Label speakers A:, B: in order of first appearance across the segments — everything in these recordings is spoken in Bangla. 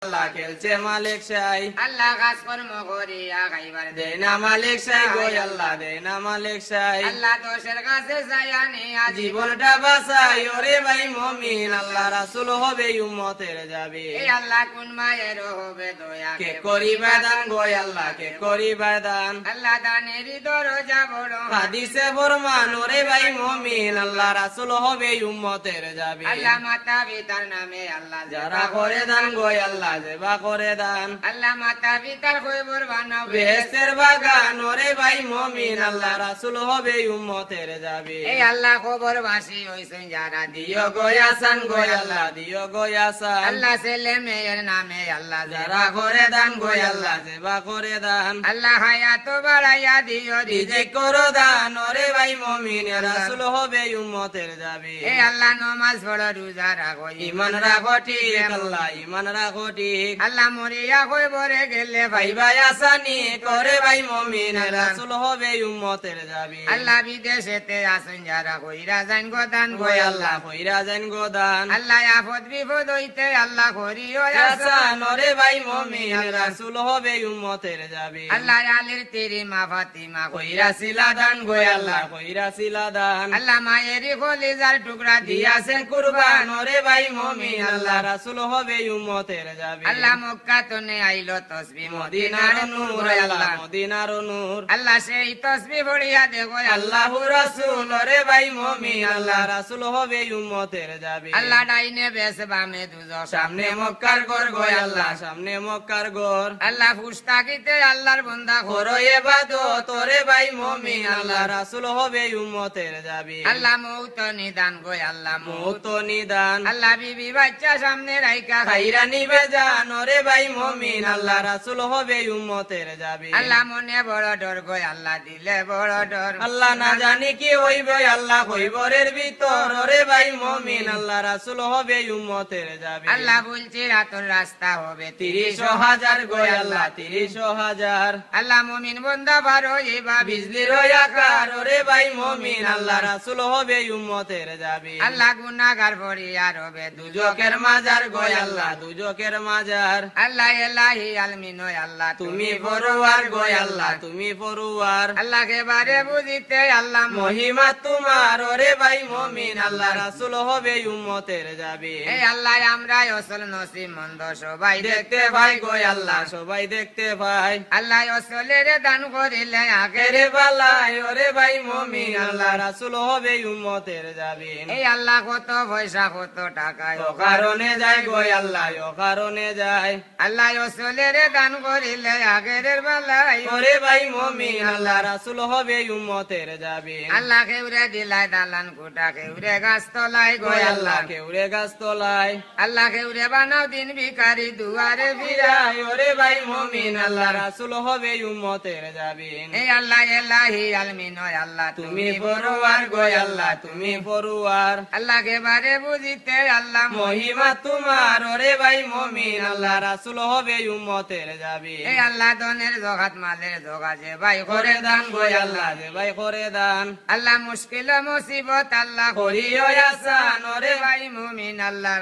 A: আল্লাহ খেলছে মালিক সাই
B: আল্লাহ কাজ কর্ম করিয়া খাইবার
A: দে না মালিক সাই গো আল্লাহ দে না মালিক সাই
B: আল্লাহ দোষের কাছে যাইয়া নিয়া
A: জীবনটা বাঁচাই ওরে ভাই মুমিন আল্লাহ রাসূল হবে উম্মতের যাবে
B: এই আল্লাহ কোন মায়ের হবে দয়া
A: কে করিবা দান গো আল্লাহ কে করিবা দান
B: আল্লাহ দানের দরজা বড়
A: হাদিসে ফরমান ওরে ভাই মুমিন আল্লাহ রাসূল হবে উম্মতের যাবে
B: আল্লাহ মাতা পিতার নামে আল্লাহ
A: যারা করে দান গো আল্লাহ যেবা করে দান
B: আল্লাহ মাতা পিতার খবর বানাবে
A: বেহেশতের বাগান ওরে ভাই মুমিন আল্লাহ রাসূল হবে উম্মতের যাবে
B: এই আল্লাহ খবর বাসি হইছেন যারা
A: দিও গো আসান গো আল্লাহ দিও গো আসান
B: আল্লাহ ছেলে মেয়ের নামে আল্লাহ
A: যারা করে দান গো আল্লাহ যেবা করে দান
B: আল্লাহ হায়াত বাড়াইয়া দিও
A: রিজিক করো দান ওরে ভাই মুমিন রাসূল হবে উম্মতের যাবে
B: এই আল্লাহ নামাজ পড়ো রোজা রাখো
A: ঈমান রাখো ঠিক আল্লাহ ঈমান রাখো ঠিক
B: আল্লাহ মরিয়া কই বরে গেলে ভাই
A: ভাই আসানি করে ভাই মুমিন রাসূল হবে উম্মতের যাবে
B: আল্লাহ বিদেশেতে আসেন যারা কইরা যান গোদান
A: গো আল্লাহ কইরা যান গো দান
B: আল্লাহ আপদ বিপদ হইতে আল্লাহ করিও
A: আসান ওরে ভাই মুমিন রাসূল হবে উম্মতের যাবে
B: আল্লাহ আলীর তেরি মা ফাতিমা
A: কইরা সিলা দান গো আল্লাহ কইরা সিলা দান
B: আল্লাহ মায়ের কলিজার টুকরা
A: দিয়াছেন কুরবান ওরে ভাই মুমিন আল্লাহ রাসূল হবে উম্মতের যাবে
B: আল্লাহ মক্কা তনে আইলো তসবিহ
A: মদিনার নূর আল্লাহ মদিনার নূর
B: আল্লাহ সেই তসবিহ পড়িয়া দেখো
A: আল্লাহু রাসূল ওরে ভাই মুমিন আল্লাহ রাসূল হবে উম্মতের যাবে
B: আল্লাহ ডাইনে বেশ বামে দুজক
A: সামনে মক্কার ঘর গো আল্লাহ সামনে মক্কার ঘর
B: আল্লাহ ফুস্তাকিতে আল্লাহর বান্দা
A: করো ইবাদত ওরে ভাই মুমিন আল্লাহ রাসূল হবে উম্মতের যাবে
B: আল্লাহ মৌত নিদান গো আল্লাহ
A: মৌত নিদান
B: আল্লাহ বিবি বাচ্চা সামনে রাইকা
A: খাইরা নিবে জান ওরে ভাই মুমিন আল্লাহ রাসূল হবে উম্মতের যাবে
B: আল্লাহ মনে বড় ডর গো আল্লাহ দিলে বড় ডর
A: আল্লাহ না জানি কি হইবে আল্লাহ কইবরের ভিতর ওরে ভাই মুমিন আল্লাহ রাসূল হবে উম্মতের যাবে
B: আল্লাহ বলছি রাতের রাস্তা হবে
A: 30,000 গো আল্লাহ 30,000
B: আল্লাহ মুমিন বান্দা বারো এবা
A: বিজলির আকার ওরে ভাই মুমিন আল্লাহ রাসূল হবে উম্মতের যাবে
B: আল্লাহ গুনাহগার পরিয়ার হবে
A: দুজকের মাজার গো আল্লাহ দুজকের মাজার
B: আল্লাহ এলাহি আলমিন আল্লাহ
A: তুমি পরওয়ার গো আল্লাহ তুমি পরওয়ার
B: আল্লাহ কে বারে বুঝিতে আল্লাহ
A: মহিমা তোমার ওরে ভাই মুমিন আল্লাহ রাসূল হবে উম্মতের যাবে
B: এই আল্লাহ আমরা অসল নসিব মন্দ সবাই
A: দেখতে ভাই গো আল্লাহ সবাই দেখতে ভাই
B: আল্লাহ অসলের দান করিলে আগে
A: রে বালাই ওরে ভাই মুমিন আল্লাহ রাসূল হবে উম্মতের যাবে
B: এই আল্লাহ কত পয়সা কত টাকা
A: ও কারণে যায় গো আল্লাহ ও কারণে যায়
B: আল্লাহ অসলের দান করিলে আগের বেলায়
A: ওরে ভাই মুমিন আল্লাহ রাসূল হবে উম্মতের যাবে
B: আল্লাহ কেউরে দিলাই দালান কোটা কেউরে গাছ তলায়
A: গো আল্লাহ কেউরে গাছ তলায়
B: আল্লাহ কেউরে বানাও দিন ভিখারি দুয়ারে
A: ফিরাই ওরে ভাই মুমিন আল্লাহ রাসূল হবে উম্মতের যাবে
B: এই আল্লাহ এলাহি আলমিন আল্লাহ
A: তুমি পরওয়ার গো আল্লাহ তুমি পরওয়ার
B: আল্লাহ কে বারে বুঝিতে আল্লাহ
A: মহিমা তোমার ওরে ভাই মুমিন আল্লাহ রাসূল হবে উম্মতের যাবে
B: এই আল্লাহ দনের জগাত মালের জগা যে ভাই
A: করে দান গো আল্লাহ যে ভাই করে দান
B: আল্লাহ মুশকিল মুসিবত আল্লাহ
A: করিও আসান ওরে
B: ভাই মুমিন আল্লাহ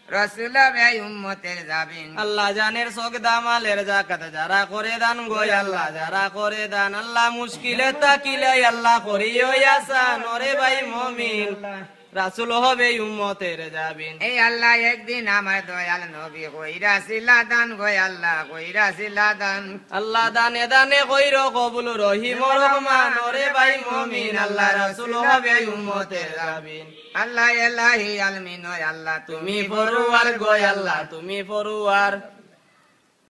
B: রাসূল ভাই উম্মতের যাবেন
A: আল্লাহ জানের শোক দামালের যাকাত যারা করে দান গো আল্লাহ যারা করে দান আল্লাহ মুশকিলে তাকিলে আল্লাহ করিও আসান ওরে ভাই মুমিন রাসূল হবে উম্মতের যাবেন
B: এই আল্লাহ একদিন আমার দয়াল নবী কইরা সিলা দান গো আল্লাহ কইরা সিলা দান
A: আল্লাহ দানে দানে কইর কবুল রহিম রহমান ওরে ভাই মুমিন আল্লাহ রাসূল হবে উম্মতের যাবেন
B: আল্লাহ এলাহি আলমিন আল্লাহ
A: তুমি পরওয়ার গো আল্লাহ তুমি পরওয়ার